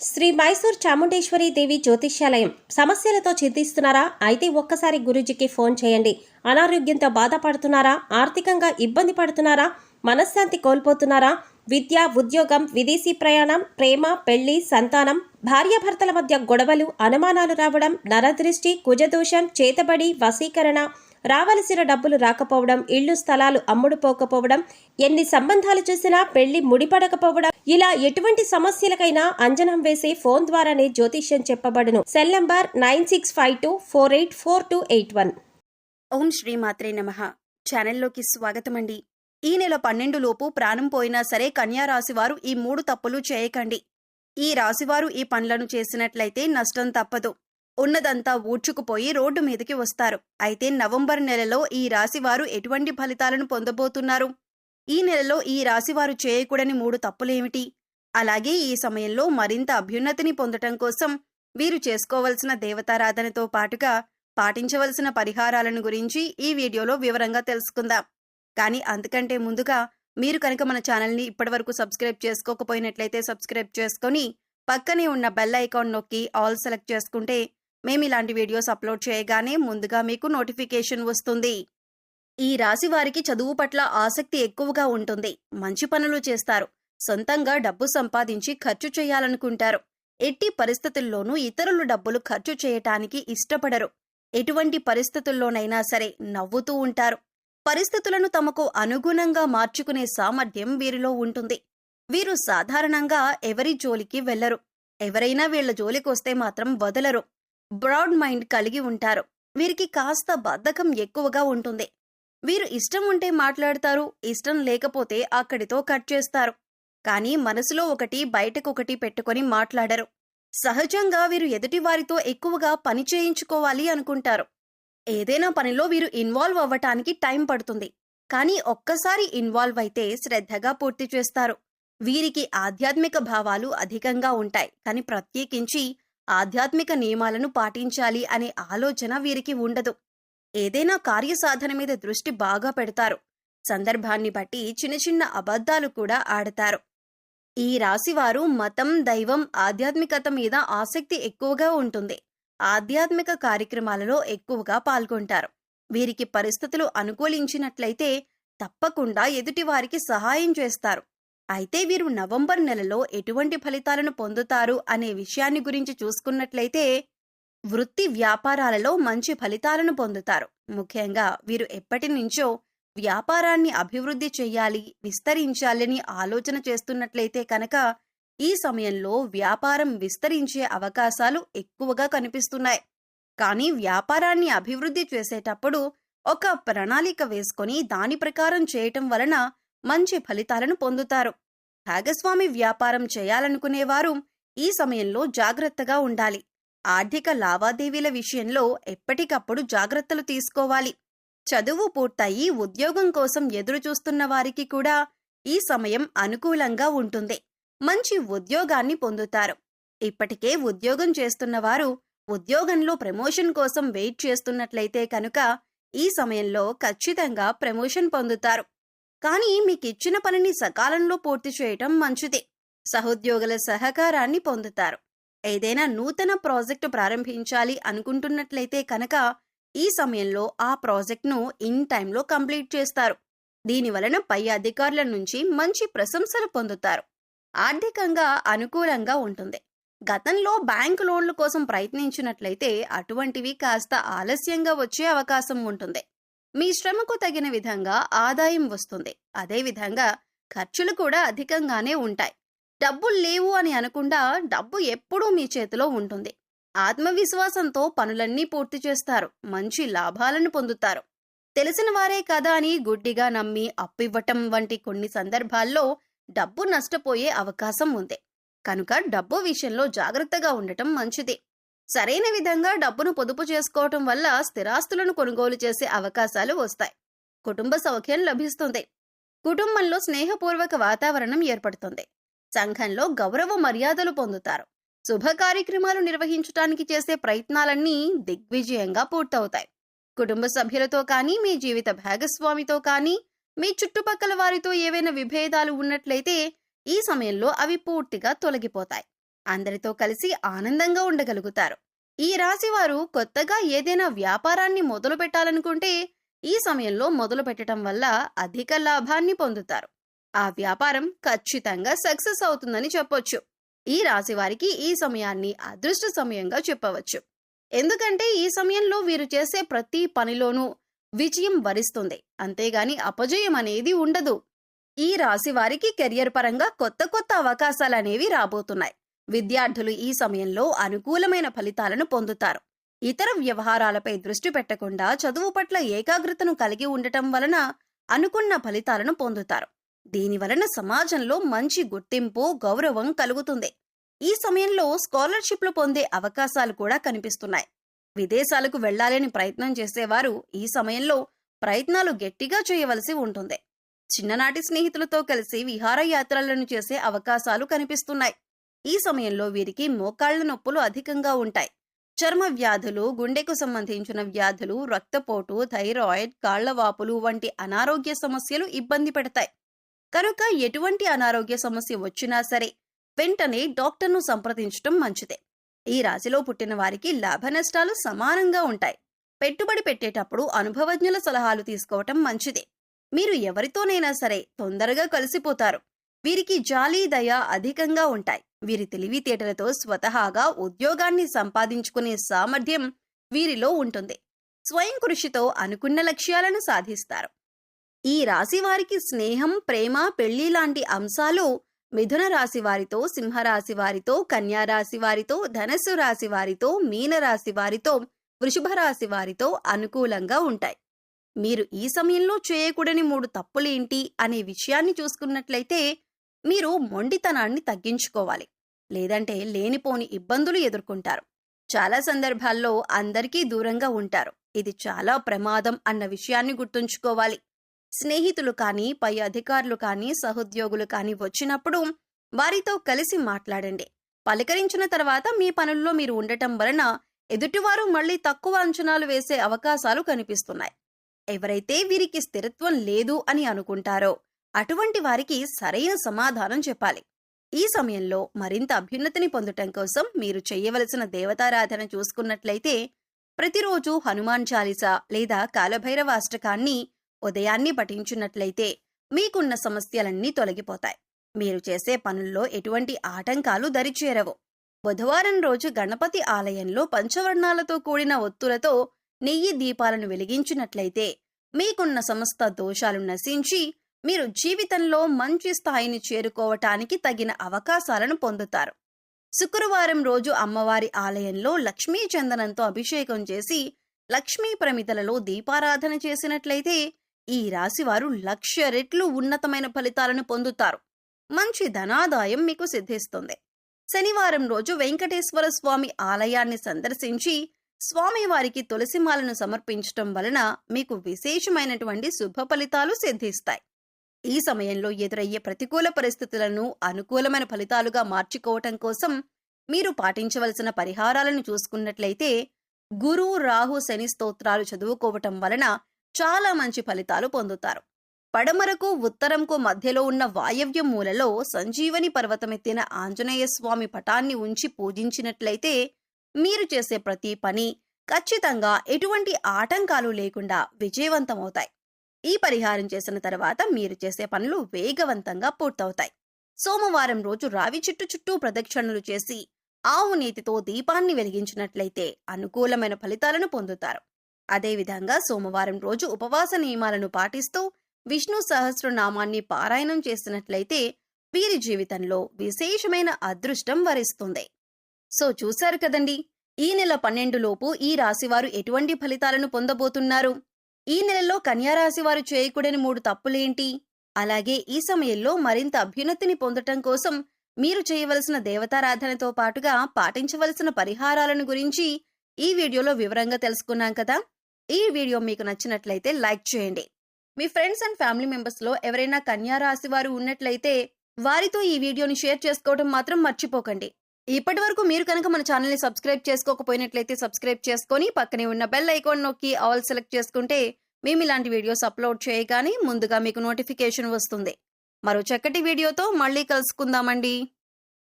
శ్రీ మైసూర్ చాముండేశ్వరి దేవి జ్యోతిష్యాలయం. సమస్యలతో చింతిస్తున్నారా? అయితే ఒక్కసారి గురూజీకి ఫోన్ చేయండి. అనారోగ్యంతో బాధపడుతున్నారా? ఆర్థికంగా ఇబ్బంది పడుతున్నారా? మనశ్శాంతి కోల్పోతున్నారా? విద్య, ఉద్యోగం, విదేశీ ప్రయాణం, ప్రేమ, పెళ్లి, సంతానం, భార్యాభర్తల మధ్య గొడవలు, అనుమానాలు రావడం, నరదృష్టి, కుజదోషం, చేతబడి, వశీకరణ, రావలసిన డబ్బులు రాకపోవడం, ఇళ్లు స్థలాలు అమ్ముడుపోకపోవడం, ఎన్ని సంబంధాలు చూసినా పెళ్లి ముడిపడకపోవడం, ఇలా ఎటువంటి సమస్యలకైనా అంజనం వేసే ఫోన్ ద్వారానే జ్యోతిష్యం చెప్పబడును. Cell number 9652484281. ఓం శ్రీ మాత్రే నమః. ఛానల్లోకి స్వాగతమండి. ఈ నెల 12 లోపు ప్రాణం పోయినా సరే కన్యా రాశివారు ఈ 3 తప్పులు చేయకండి. ఈ రాశివారు ఈ పనులను చేసినట్లయితే నష్టం తప్పదు. ఉన్నదంతా ఊడ్చుకుపోయి రోడ్డు మీదకి వస్తారు. అయితే నవంబర్ నెలలో ఈ రాశివారు ఎటువంటి ఫలితాలను పొందబోతున్నారు? ఈ నెలలో ఈ రాశివారు చేయకూడని 3 తప్పులేమిటి? అలాగే ఈ సమయంలో మరింత అభ్యున్నతిని పొందటం కోసం వీరు చేసుకోవలసిన దేవతారాధనతో పాటుగా పాటించవలసిన పరిహారాలను గురించి ఈ వీడియోలో వివరంగా తెలుసుకుందాం. కానీ అంతకంటే ముందుగా మీరు కనుక మన ఛానల్ని ఇప్పటివరకు సబ్స్క్రైబ్ చేసుకోకపోయినట్లయితే సబ్స్క్రైబ్ చేసుకొని పక్కనే ఉన్న బెల్ ఐకాన్ నొక్కి ఆల్ సెలెక్ట్ చేసుకుంటే మేము ఇలాంటి వీడియోస్ అప్లోడ్ చేయగానే ముందుగా మీకు నోటిఫికేషన్ వస్తుంది. ఈ రాశి వారికి చదువు పట్ల ఆసక్తి ఎక్కువగా ఉంటుంది. మంచి పనులు చేస్తారు. సొంతంగా డబ్బు సంపాదించి ఖర్చు చేయాలనుకుంటారు. ఎట్టి పరిస్థితుల్లోనూ ఇతరులు డబ్బులు ఖర్చు చేయటానికి ఇష్టపడరు. ఎటువంటి పరిస్థితుల్లోనైనా సరే నవ్వుతూ ఉంటారు. పరిస్థితులను తమకు అనుగుణంగా మార్చుకునే సామర్థ్యం వీరిలో ఉంటుంది. వీరు సాధారణంగా ఎవరి జోలికి వెళ్లరు. ఎవరైనా వీళ్ల జోలికొస్తే మాత్రం వదలరు. బ్రాడ్ మైండ్ కలిగి ఉంటారు. వీరికి కాస్త బద్ధకం ఎక్కువగా ఉంటుంది. వీరు ఇష్టం ఉంటే మాట్లాడతారు, ఇష్టం లేకపోతే అక్కడితో కట్ చేస్తారు. కానీ మనసులో ఒకటి బయటకొకటి పెట్టుకొని మాట్లాడరు. సహజంగా వీరు ఎదుటివారితో ఎక్కువగా పని చేయించుకోవాలి అనుకుంటారు. ఏదైనా పనిలో వీరు ఇన్వాల్వ్ అవ్వటానికి టైం పడుతుంది. కానీ ఒక్కసారి ఇన్వాల్వ్ అయితే శ్రద్ధగా పూర్తి చేస్తారు. వీరికి ఆధ్యాత్మిక భావాలు అధికంగా ఉంటాయి. కానీ ప్రత్యేకించి ఆధ్యాత్మిక నియమాలను పాటించాలి అనే ఆలోచన వీరికి ఉండదు. ఏదైనా కార్యసాధన మీద దృష్టి బాగా పెడతారు. సందర్భాన్ని బట్టి చిన్న చిన్న అబద్ధాలు కూడా ఆడతారు. ఈ రాశివారు మతం, దైవం, ఆధ్యాత్మికత మీద ఆసక్తి ఎక్కువగా ఉంటుంది. ఆధ్యాత్మిక కార్యక్రమాలలో ఎక్కువగా పాల్గొంటారు. వీరికి పరిస్థితులు అనుకూలించినట్లయితే తప్పకుండా ఎదుటివారికి సహాయం చేస్తారు. అయితే వీరు నవంబర్ నెలలో ఎటువంటి ఫలితాలను పొందుతారు అనే విషయాన్ని గురించి చూసుకున్నట్లయితే వృత్తి వ్యాపారాలలో మంచి ఫలితాలను పొందుతారు. ముఖ్యంగా వీరు ఎప్పటి నుంచో వ్యాపారాన్ని అభివృద్ధి చెయ్యాలి, విస్తరించాలని ఆలోచన చేస్తున్నట్లయితే కనుక ఈ సమయంలో వ్యాపారం విస్తరించే అవకాశాలు ఎక్కువగా కనిపిస్తున్నాయి. కానీ వ్యాపారాన్ని అభివృద్ధి చేసేటప్పుడు ఒక ప్రణాళిక వేసుకొని దాని ప్రకారం చేయటం వలన మంచి ఫలితాలను పొందుతారు. భాగస్వామి వ్యాపారం చేయాలనుకునేవారు ఈ సమయంలో జాగ్రత్తగా ఉండాలి. ఆర్థిక లావాదేవీల విషయంలో ఎప్పటికప్పుడు జాగ్రత్తలు తీసుకోవాలి. చదువు పూర్తయి ఉద్యోగం కోసం ఎదురుచూస్తున్న వారికి కూడా ఈ సమయం అనుకూలంగా ఉంటుంది. మంచి ఉద్యోగాన్ని పొందుతారు. ఇప్పటికే ఉద్యోగం చేస్తున్నవారు ఉద్యోగంలో ప్రమోషన్ కోసం వెయిట్ చేస్తున్నట్లయితే కనుక ఈ సమయంలో ఖచ్చితంగా ప్రమోషన్ పొందుతారు. కానీ మీకిచ్చిన పనిని సకాలంలో పూర్తి చేయటం మంచిది. సహోద్యోగుల సహకారాన్ని పొందుతారు. ఏదైనా నూతన ప్రాజెక్టు ప్రారంభించాలి అనుకుంటున్నట్లయితే కనుక ఈ సమయంలో ఆ ప్రాజెక్ట్ను ఇన్ టైంలో కంప్లీట్ చేస్తారు. దీనివలన పై అధికారుల నుంచి మంచి ప్రశంసలు పొందుతారు. ఆర్థికంగా అనుకూలంగా ఉంటుంది. గతంలో బ్యాంకు లోన్ల కోసం ప్రయత్నించినట్లయితే అటువంటివి కాస్త ఆలస్యంగా వచ్చే అవకాశం ఉంటుంది. మీ శ్రమకు తగిన విధంగా ఆదాయం వస్తుంది. అదేవిధంగా ఖర్చులు కూడా అధికంగానే ఉంటాయి. డబ్బులు లేవు అని అనకుండా డబ్బు ఎప్పుడూ మీ చేతిలో ఉంటుంది. ఆత్మవిశ్వాసంతో పనులన్నీ పూర్తి చేస్తారు. మంచి లాభాలను పొందుతారు. తెలిసిన వారే కదా అని గుడ్డిగా నమ్మి అప్పివ్వటం వంటి కొన్ని సందర్భాల్లో డబ్బు నష్టపోయే అవకాశం ఉంది. కనుక డబ్బు విషయంలో జాగ్రత్తగా ఉండటం మంచిది. సరైన విధంగా డబ్బును పొదుపు చేసుకోవటం వల్ల స్థిరాస్తులను కొనుగోలు చేసే అవకాశాలు వస్తాయి. కుటుంబ సౌఖ్యం లభిస్తుంది. కుటుంబంలో స్నేహపూర్వక వాతావరణం ఏర్పడుతుంది. సంఘంలో గౌరవ మర్యాదలు పొందుతారు. శుభ కార్యక్రమాలు నిర్వహించడానికి చేసే ప్రయత్నాలన్నీ దిగ్విజయంగా పూర్తవుతాయి. కుటుంబ సభ్యులతో కానీ, మీ జీవిత భాగస్వామితో కానీ, మీ చుట్టుపక్కల వారితో ఏవైనా విభేదాలు ఉన్నట్లయితే ఈ సమయంలో అవి పూర్తిగా తొలగిపోతాయి. అందరితో కలిసి ఆనందంగా ఉండగలుగుతారు. ఈ రాశివారు కొత్తగా ఏదైనా వ్యాపారాన్ని మొదలు పెట్టాలనుకుంటే ఈ సమయంలో మొదలు పెట్టడం వల్ల అధిక లాభాన్ని పొందుతారు. ఆ వ్యాపారం ఖచ్చితంగా సక్సెస్ అవుతుందని చెప్పొచ్చు. ఈ రాశి వారికి ఈ సమయాన్ని అదృష్ట సమయంగా చెప్పవచ్చు. ఎందుకంటే ఈ సమయంలో వీరు చేసే ప్రతి పనిలోనూ విజయం వరిస్తుంది, అంతేగాని అపజయం అనేది ఉండదు. ఈ రాశి వారికి కెరియర్ పరంగా కొత్త కొత్త అవకాశాలనేవి రాబోతున్నాయి. విద్యార్థులు ఈ సమయంలో అనుకూలమైన ఫలితాలను పొందుతారు. ఇతర వ్యవహారాలపై దృష్టి పెట్టకుండా చదువు పట్ల ఏకాగ్రతను కలిగి ఉండటం వలన అనుకున్న ఫలితాలను పొందుతారు. దీనివలన సమాజంలో మంచి గుర్తింపు, గౌరవం కలుగుతుంది. ఈ సమయంలో స్కాలర్షిప్లు పొందే అవకాశాలు కూడా కనిపిస్తున్నాయి. విదేశాలకు వెళ్లాలని ప్రయత్నం చేసేవారు ఈ సమయంలో ప్రయత్నాలు గట్టిగా చేయవలసి ఉంటుంది. చిన్ననాటి స్నేహితులతో కలిసి విహారయాత్రలను చేసే అవకాశాలు కనిపిస్తున్నాయి. ఈ సమయంలో వీరికి మోకాళ్ల నొప్పులు అధికంగా ఉంటాయి. చర్మ వ్యాధులు, గుండెకు సంబంధించిన వ్యాధులు, రక్తపోటు, థైరాయిడ్, కాళ్లవాపులు వంటి అనారోగ్య సమస్యలు ఇబ్బంది పెడతాయి. కనుక ఎటువంటి అనారోగ్య సమస్య వచ్చినా సరే వెంటనే డాక్టర్ను సంప్రదించడం మంచిదే. ఈ రాశిలో పుట్టిన వారికి లాభ నష్టాలు సమానంగా ఉంటాయి. పెట్టుబడి పెట్టేటప్పుడు అనుభవజ్ఞుల సలహాలు తీసుకోవటం మంచిదే. మీరు ఎవరితోనైనా సరే తొందరగా కలిసిపోతారు. వీరికి జాలి, దయ అధికంగా ఉంటాయి. వీరి తెలివితేటలతో స్వతహాగా ఉద్యోగాన్ని సంపాదించుకునే సామర్థ్యం వీరిలో ఉంటుంది. స్వయం కృషితో అనుకున్న లక్ష్యాలను సాధిస్తారు. ఈ రాశి వారికి స్నేహం, ప్రేమ, పెళ్లి లాంటి అంశాలు మిథున రాశి వారితో, సింహరాశి వారితో, కన్యా రాశి వారితో, ధనస్సు రాశి వారితో, మీన రాశి వారితో, వృషభ రాశి వారితో అనుకూలంగా ఉంటాయి. మీరు ఈ సమయంలో చేయకూడని 3 తప్పులేంటి అనే విషయాన్ని చూసుకున్నట్లయితే మీరు మొండితనాన్ని తగ్గించుకోవాలి. లేదంటే లేనిపోని ఇబ్బందులు ఎదుర్కొంటారు. చాలా సందర్భాల్లో అందరికీ దూరంగా ఉంటారు. ఇది చాలా ప్రమాదం అన్న విషయాన్ని గుర్తుంచుకోవాలి. స్నేహితులు కానీ, పై అధికారులు కానీ, సహోద్యోగులు కానీ వచ్చినప్పుడు వారితో కలిసి మాట్లాడండి. పలకరించిన తర్వాత మీ పనుల్లో మీరు ఉండటం వలన ఎదుటివారు మళ్లీ తక్కువ అంచనాలు వేసే అవకాశాలు కనిపిస్తున్నాయి. ఎవరైతే వీరికి స్థిరత్వం లేదు అని అనుకుంటారో అటువంటి వారికి సరైన సమాధానం చెప్పాలి. ఈ సమయంలో మరింత అభ్యున్నతిని పొందటం కోసం మీరు చేయవలసిన దేవతారాధన చూసుకున్నట్లయితే ప్రతిరోజు హనుమాన్ చాలీసా లేదా కాలభైరవ అష్టకాన్ని ఉదయాన్నే పఠించున్నట్లయితే మీకున్న సమస్యలన్నీ తొలగిపోతాయి. మీరు చేసే పనుల్లో ఎటువంటి ఆటంకాలు దరిచేరవు. బుధవారం రోజు గణపతి ఆలయంలో పంచవర్ణాలతో కూడిన ఒత్తులతో నెయ్యి దీపాలను వెలిగించినట్లయితే మీకున్న సమస్త దోషాలు నశించి మీరు జీవితంలో మంచి స్థాయిని చేరుకోవటానికి తగిన అవకాశాలను పొందుతారు. శుక్రవారం రోజు అమ్మవారి ఆలయంలో లక్ష్మీ చందనంతో అభిషేకం చేసి లక్ష్మీ ప్రమిదలలో దీపారాధన చేసినట్లయితే ఈ రాశివారు 1,00,000 రెట్లు ఉన్నతమైన ఫలితాలను పొందుతారు. మంచి ధనాదాయం మీకు సిద్ధిస్తుంది. శనివారం రోజు వెంకటేశ్వర స్వామి ఆలయాన్ని సందర్శించి స్వామివారికి తులసిమాలను సమర్పించటం వలన మీకు విశేషమైనటువంటి శుభ ఫలితాలు సిద్ధిస్తాయి. ఈ సమయంలో ఎదురయ్యే ప్రతికూల పరిస్థితులను అనుకూలమైన ఫలితాలుగా మార్చుకోవటం కోసం మీరు పాటించవలసిన పరిహారాలను చూసుకున్నట్లయితే గురు, రాహు, శని స్తోత్రాలు చదువుకోవటం వలన చాలా మంచి ఫలితాలు పొందుతారు. పడమరకు, ఉత్తరంకు మధ్యలో ఉన్న వాయవ్య మూలలో సంజీవని పర్వతమెత్తిన ఆంజనేయ స్వామి పటాన్ని ఉంచి పూజించినట్లయితే మీరు చేసే ప్రతి పని ఖచ్చితంగా ఎటువంటి ఆటంకాలు లేకుండా విజయవంతమవుతాయి. ఈ పరిహారం చేసిన తర్వాత మీరు చేసే పనులు వేగవంతంగా పూర్తవుతాయి. సోమవారం రోజు రావి చెట్టు చుట్టూ ప్రదక్షిణలు చేసి ఆవు నేతితో దీపాన్ని వెలిగించినట్లయితే అనుకూలమైన ఫలితాలను పొందుతారు. అదేవిధంగా సోమవారం రోజు ఉపవాస నియమాలను పాటిస్తూ విష్ణు సహస్రనామాన్ని పారాయణం చేసినట్లయితే వీరి జీవితంలో విశేషమైన అదృష్టం వరిస్తుంది. సో చూశారు కదండి, ఈ నెల 12 లోపు ఈ రాశివారు ఎటువంటి ఫలితాలను పొందబోతున్నారు. ఈ నెలలో కన్యారాశి వారు చేయకూడని 3 తప్పులేంటి, అలాగే ఈ సమయంలో మరింత అభ్యున్నతిని పొందటం కోసం మీరు చేయవలసిన దేవతారాధనతో పాటుగా పాటించవలసిన పరిహారాలను గురించి ఈ వీడియోలో వివరంగా తెలుసుకున్నాం కదా. ఈ వీడియో మీకు నచ్చినట్లయితే లైక్ చేయండి. మీ ఫ్రెండ్స్ అండ్ ఫ్యామిలీ మెంబర్స్ లో ఎవరైనా కన్యా రాశి వారు ఉన్నట్లయితే వారితో ఈ వీడియోని షేర్ చేసుకోవడం మాత్రం మర్చిపోకండి. ఇప్పటి వరకు మీరు కనుక మన ఛానల్ ని సబ్స్క్రైబ్ చేసుకోకపోయినట్లయితే సబ్స్క్రైబ్ చేసుకొని పక్కనే ఉన్న బెల్ ఐకాన్ నొక్కి ఆల్ సెలెక్ట్ చేసుకుంటే మేము ఇలాంటి వీడియోస్ అప్లోడ్ చేయగానే ముందుగా మీకు నోటిఫికేషన్ వస్తుంది. మరో చక్కటి వీడియోతో మళ్ళీ కలుసుకుందామండి.